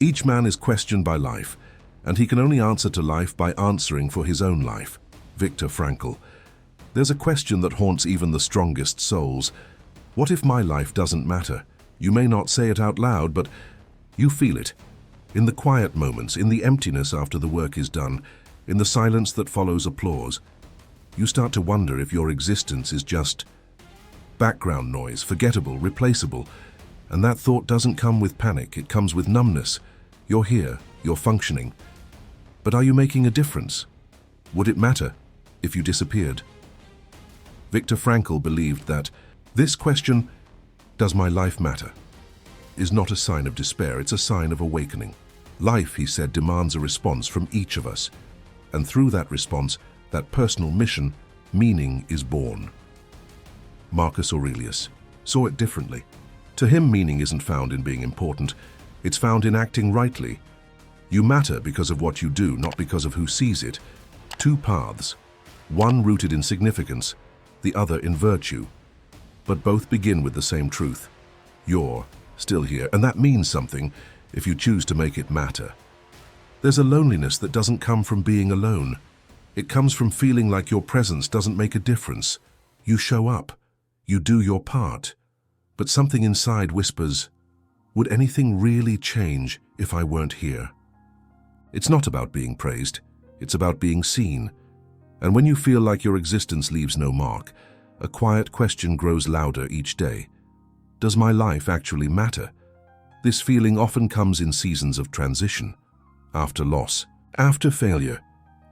Each man is questioned by life, and he can only answer to life by answering for his own life. Viktor Frankl. There's a question that haunts even the strongest souls. What if my life doesn't matter? You may not say it out loud, but you feel it. In the quiet moments, in the emptiness after the work is done, in the silence that follows applause, you start to wonder if your existence is just background noise, forgettable, replaceable. And that thought doesn't come with panic, it comes with numbness. You're here, you're functioning. But are you making a difference? Would it matter if you disappeared? Viktor Frankl believed that this question, does my life matter, is not a sign of despair, it's a sign of awakening. Life, he said, demands a response from each of us. And through that response, that personal mission, meaning is born. Marcus Aurelius saw it differently. To him, meaning isn't found in being important, it's found in acting rightly. You matter because of what you do, not because of who sees it. Two paths, one rooted in significance, the other in virtue. But both begin with the same truth. You're still here, and that means something if you choose to make it matter. There's a loneliness that doesn't come from being alone. It comes from feeling like your presence doesn't make a difference. You show up, you do your part, but something inside whispers, would anything really change if I weren't here? It's not about being praised, it's about being seen. And when you feel like your existence leaves no mark, a quiet question grows louder each day. Does my life actually matter? This feeling often comes in seasons of transition, after loss, after failure,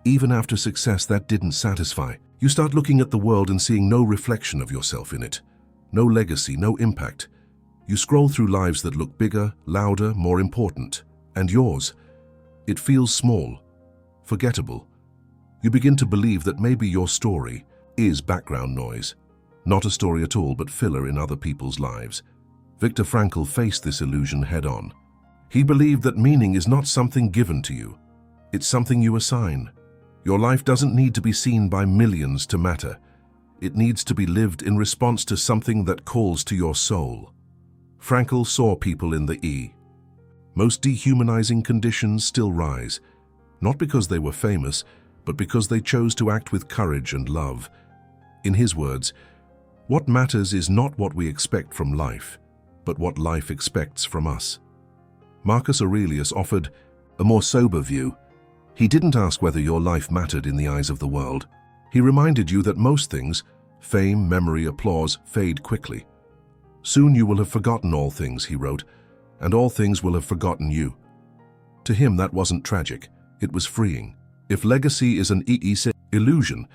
even after success that didn't satisfy. You start looking at the world and seeing no reflection of yourself in it, no legacy, no impact. You scroll through lives that look bigger, louder, more important, and yours, it feels small, forgettable. You begin to believe that maybe your story is background noise, not a story at all, but filler in other people's lives. Viktor Frankl faced this illusion head-on. He believed that meaning is not something given to you, it's something you assign. Your life doesn't need to be seen by millions to matter. It needs to be lived in response to something that calls to your soul. Frankl saw people in the most dehumanizing conditions still rise, not because they were famous, but because they chose to act with courage and love. In his words, what matters is not what we expect from life, but what life expects from us. Marcus Aurelius offered a more sober view. He didn't ask whether your life mattered in the eyes of the world. He reminded you that most things, fame, memory, applause, fade quickly. Soon you will have forgotten all things, he wrote, and all things will have forgotten you. To him, that wasn't tragic, it was freeing. If legacy is an illusion,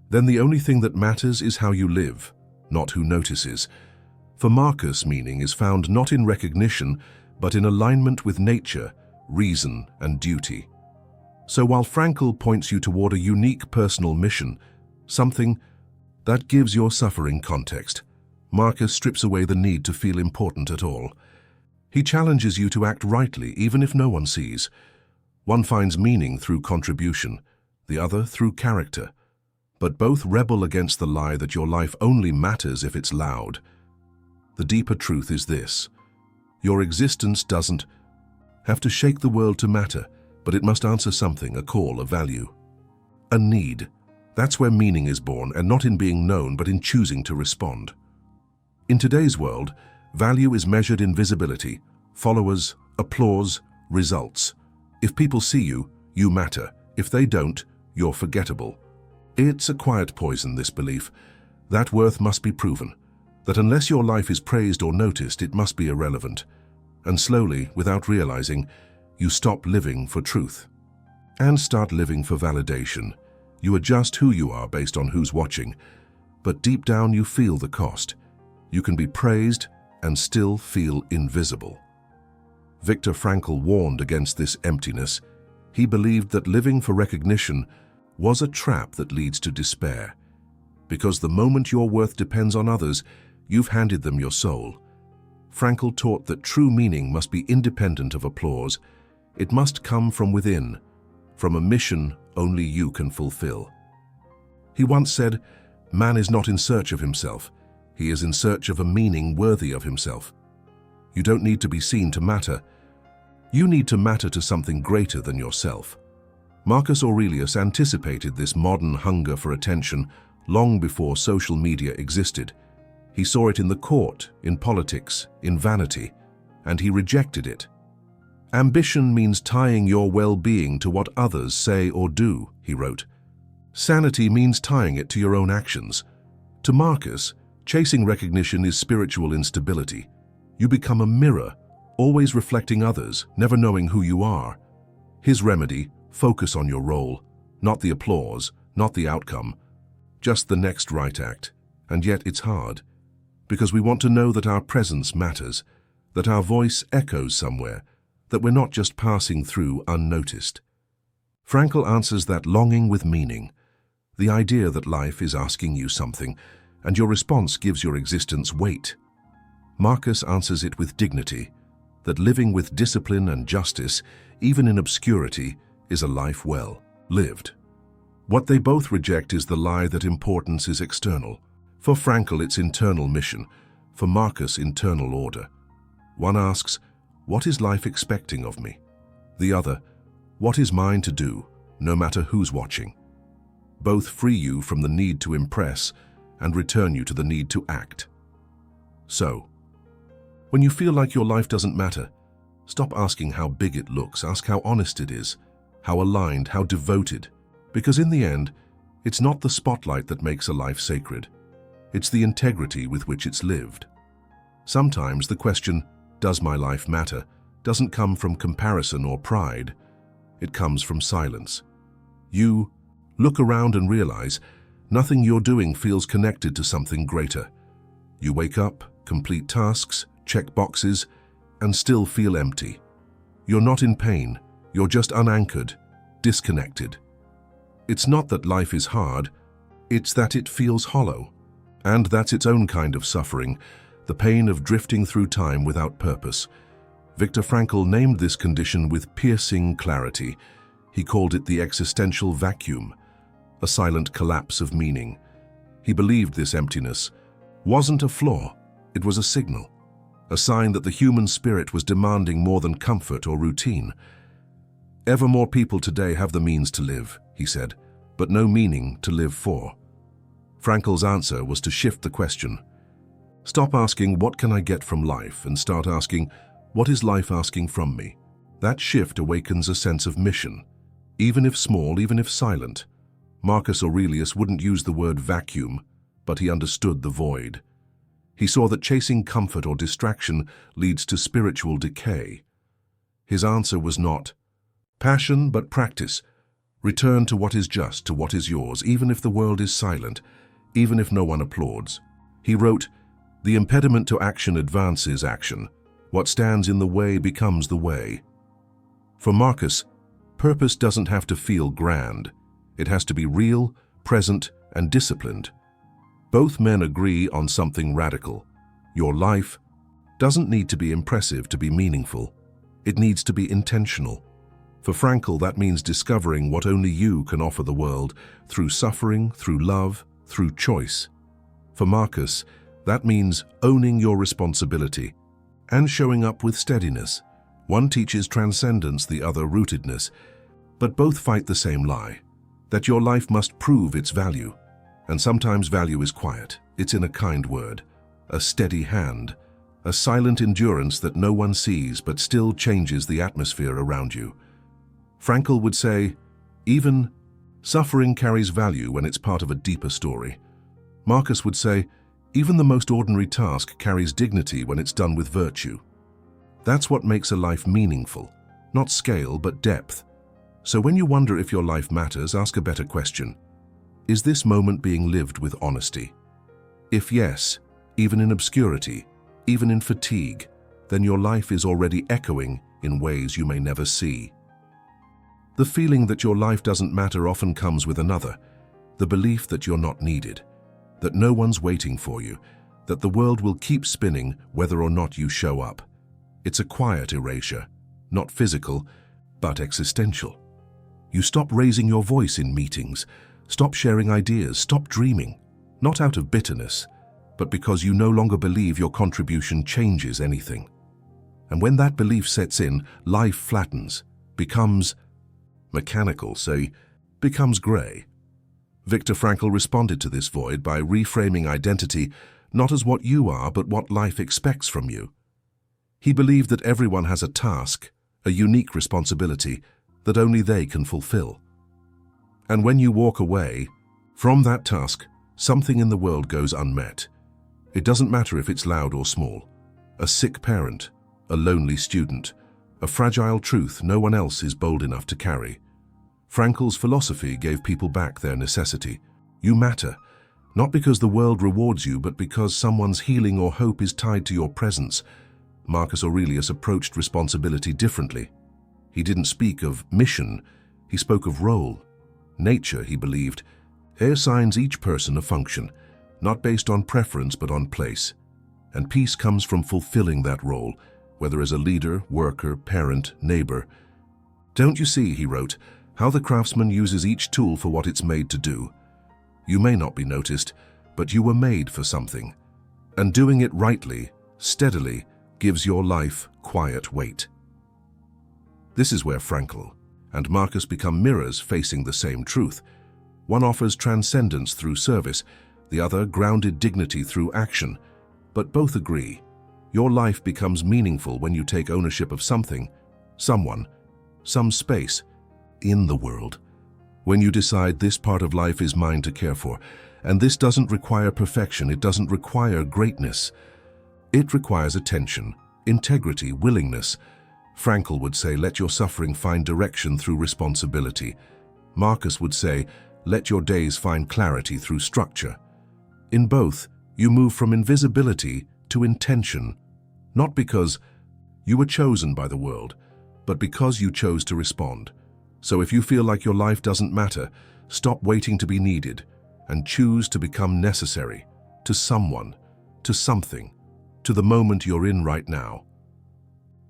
then the only thing that matters is how you live, not who notices. For Marcus, meaning is found not in recognition, but in alignment with nature, reason, and duty. So while Frankl points you toward a unique personal mission, something that gives your suffering context, Marcus strips away the need to feel important at all. He challenges you to act rightly even if no one sees. One finds meaning through contribution, the other through character. But both rebel against the lie that your life only matters if it's loud. The deeper truth is this: your existence doesn't have to shake the world to matter, but it must answer something, a call, a value, a need. That's where meaning is born, and not in being known, but in choosing to respond. In today's world, value is measured in visibility, followers, applause, results. If people see you, you matter. If they don't, you're forgettable. It's a quiet poison, this belief, that worth must be proven, that unless your life is praised or noticed, it must be irrelevant. And slowly, without realizing, you stop living for truth and start living for validation. You adjust who you are based on who's watching, but deep down you feel the cost. You can be praised and still feel invisible. Viktor Frankl warned against this emptiness. He believed that living for recognition was a trap that leads to despair. Because the moment your worth depends on others, you've handed them your soul. Frankl taught that true meaning must be independent of applause. It must come from within, from a mission only you can fulfill. He once said, "Man is not in search of himself. He is in search of a meaning worthy of himself." You don't need to be seen to matter. You need to matter to something greater than yourself. Marcus Aurelius anticipated this modern hunger for attention long before social media existed. He saw it in the court, in politics, in vanity, and he rejected it. Ambition means tying your well-being to what others say or do, he wrote. Sanity means tying it to your own actions. To Marcus, chasing recognition is spiritual instability. You become a mirror, always reflecting others, never knowing who you are. His remedy: focus on your role, not the applause, not the outcome, just the next right act. And yet it's hard, because we want to know that our presence matters, that our voice echoes somewhere, that we're not just passing through unnoticed. Frankl answers that longing with meaning, the idea that life is asking you something, and your response gives your existence weight. Marcus answers it with dignity, that living with discipline and justice, even in obscurity, is a life well lived. What they both reject is the lie that importance is external. For Frankl, it's internal mission. For Marcus, internal order. One asks, what is life expecting of me? The other, what is mine to do, no matter who's watching? Both free you from the need to impress and return you to the need to act. So, when you feel like your life doesn't matter, stop asking how big it looks. Ask how honest it is, how aligned, how devoted. Because in the end, it's not the spotlight that makes a life sacred. It's the integrity with which it's lived. Sometimes the question, does my life matter, doesn't come from comparison or pride. It comes from silence. You look around and realize nothing you're doing feels connected to something greater. You wake up, complete tasks, check boxes, and still feel empty. You're not in pain, you're just unanchored, disconnected. It's not that life is hard, it's that it feels hollow. And that's its own kind of suffering, the pain of drifting through time without purpose. Viktor Frankl named this condition with piercing clarity. He called it the existential vacuum, a silent collapse of meaning. He believed this emptiness wasn't a flaw, it was a signal, a sign that the human spirit was demanding more than comfort or routine. Ever more people today have the means to live, he said, but no meaning to live for. Frankl's answer was to shift the question. Stop asking, what can I get from life, and start asking, what is life asking from me? That shift awakens a sense of mission, even if small, even if silent. Marcus Aurelius wouldn't use the word vacuum, but he understood the void. He saw that chasing comfort or distraction leads to spiritual decay. His answer was not passion, but practice. Return to what is just, to what is yours, even if the world is silent, even if no one applauds. He wrote, the impediment to action advances action. What stands in the way becomes the way. For Marcus, purpose doesn't have to feel grand. It has to be real, present, and disciplined. Both men agree on something radical. Your life doesn't need to be impressive to be meaningful. It needs to be intentional. For Frankl, that means discovering what only you can offer the world through suffering, through love, through choice. For Marcus, that means owning your responsibility and showing up with steadiness. One teaches transcendence, the other rootedness, but both fight the same lie, that your life must prove its value. And sometimes value is quiet. It's in a kind word, a steady hand, a silent endurance that no one sees but still changes the atmosphere around you. Frankl would say, even suffering carries value when it's part of a deeper story. Marcus would say, even the most ordinary task carries dignity when it's done with virtue. That's what makes a life meaningful, not scale but depth. So when you wonder if your life matters, ask a better question. Is this moment being lived with honesty? If yes, even in obscurity, even in fatigue, then your life is already echoing in ways you may never see. The feeling that your life doesn't matter often comes with another, the belief that you're not needed, that no one's waiting for you, that the world will keep spinning whether or not you show up. It's a quiet erasure, not physical, but existential. You stop raising your voice in meetings, stop sharing ideas, stop dreaming, not out of bitterness, but because you no longer believe your contribution changes anything. And when that belief sets in, life flattens, becomes mechanical, say, becomes grey. Viktor Frankl responded to this void by reframing identity not as what you are, but what life expects from you. He believed that everyone has a task, a unique responsibility that only they can fulfill. And when you walk away from that task, something in the world goes unmet. It doesn't matter if it's loud or small. A sick parent, a lonely student, a fragile truth no one else is bold enough to carry. Frankl's philosophy gave people back their necessity. You matter, not because the world rewards you, but because someone's healing or hope is tied to your presence. Marcus Aurelius approached responsibility differently. He didn't speak of mission, he spoke of role. Nature, he believed, assigns each person a function, not based on preference but on place. And peace comes from fulfilling that role, whether as a leader, worker, parent, neighbor. Don't you see, he wrote, how the craftsman uses each tool for what it's made to do? You may not be noticed, but you were made for something. And doing it rightly, steadily, gives your life quiet weight. This is where Frankl and Marcus become mirrors facing the same truth. One offers transcendence through service, the other grounded dignity through action. But both agree, your life becomes meaningful when you take ownership of something, someone, some space in the world. When you decide this part of life is mine to care for, and this doesn't require perfection, it doesn't require greatness. It requires attention, integrity, willingness. Frankl would say, let your suffering find direction through responsibility. Marcus would say, let your days find clarity through structure. In both, you move from invisibility to intention, not because you were chosen by the world, but because you chose to respond. So if you feel like your life doesn't matter, stop waiting to be needed and choose to become necessary to someone, to something, to the moment you're in right now.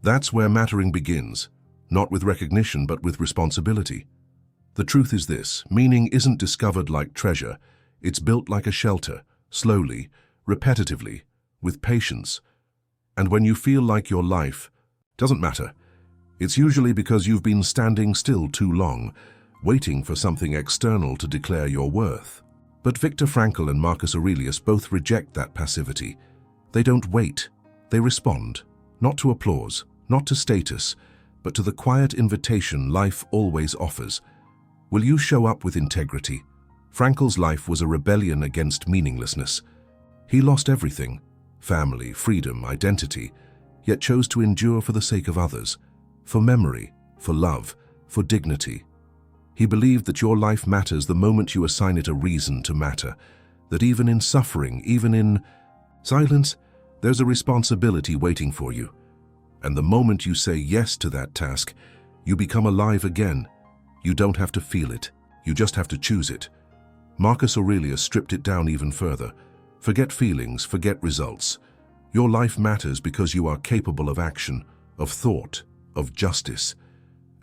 That's where mattering begins, not with recognition but with responsibility. The truth is this, meaning isn't discovered like treasure, it's built like a shelter, slowly, repetitively, with patience. And when you feel like your life doesn't matter, it's usually because you've been standing still too long, waiting for something external to declare your worth. But Viktor Frankl and Marcus Aurelius both reject that passivity. They don't wait, they respond, not to applause, not to status, but to the quiet invitation life always offers. Will you show up with integrity? Frankl's life was a rebellion against meaninglessness. He lost everything, family, freedom, identity, yet chose to endure for the sake of others, for memory, for love, for dignity. He believed that your life matters the moment you assign it a reason to matter, that even in suffering, even in silence, there's a responsibility waiting for you. And the moment you say yes to that task, you become alive again. You don't have to feel it, you just have to choose it. Marcus Aurelius stripped it down even further. Forget feelings, forget results. Your life matters because you are capable of action, of thought, of justice.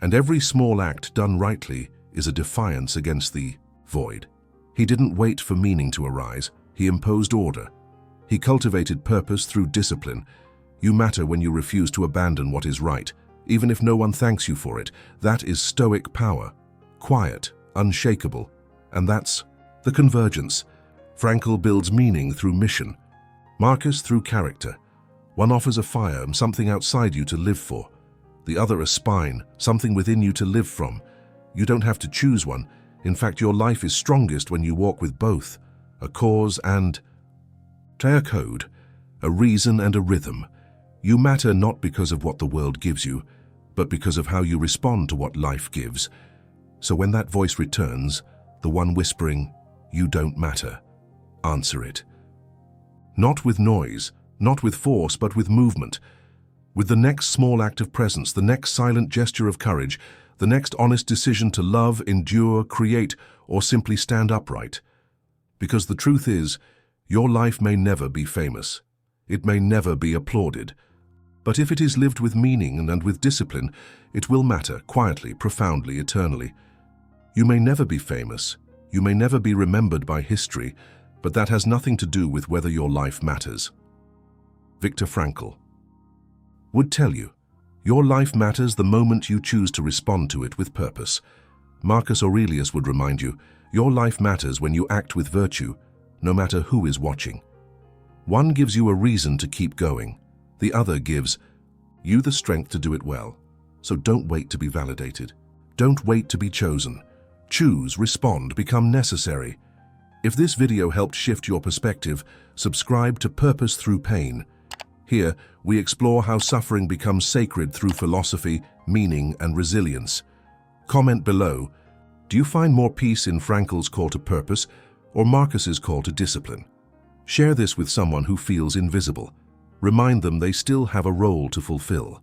And every small act done rightly is a defiance against the void. He didn't wait for meaning to arise, he imposed order. He cultivated purpose through discipline. You matter when you refuse to abandon what is right, even if no one thanks you for it. That is stoic power, quiet, unshakable. And that's the convergence. Frankl builds meaning through mission, Marcus through character. One offers a fire, something outside you to live for. The other a spine, something within you to live from. You don't have to choose one. In fact, your life is strongest when you walk with both, a cause and a code, a reason and a rhythm. You matter not because of what the world gives you, but because of how you respond to what life gives. So when that voice returns, the one whispering, "You don't matter," answer it. Not with noise, not with force, but with movement. With the next small act of presence, the next silent gesture of courage, the next honest decision to love, endure, create, or simply stand upright. Because the truth is, your life may never be famous. It may never be applauded. But if it is lived with meaning and with discipline, it will matter quietly, profoundly, eternally. You may never be famous. You may never be remembered by history, but that has nothing to do with whether your life matters. Viktor Frankl. would tell you, your life matters the moment you choose to respond to it with purpose. Marcus Aurelius would remind you, your life matters when you act with virtue, no matter who is watching. One gives you a reason to keep going. The other gives you the strength to do it well. So don't wait to be validated. Don't wait to be chosen. Choose, respond, become necessary. If this video helped shift your perspective, subscribe to Purpose Through Pain. Here, we explore how suffering becomes sacred through philosophy, meaning, and resilience. Comment below, do you find more peace in Frankl's call to purpose or Marcus's call to discipline? Share this with someone who feels invisible. Remind them they still have a role to fulfill.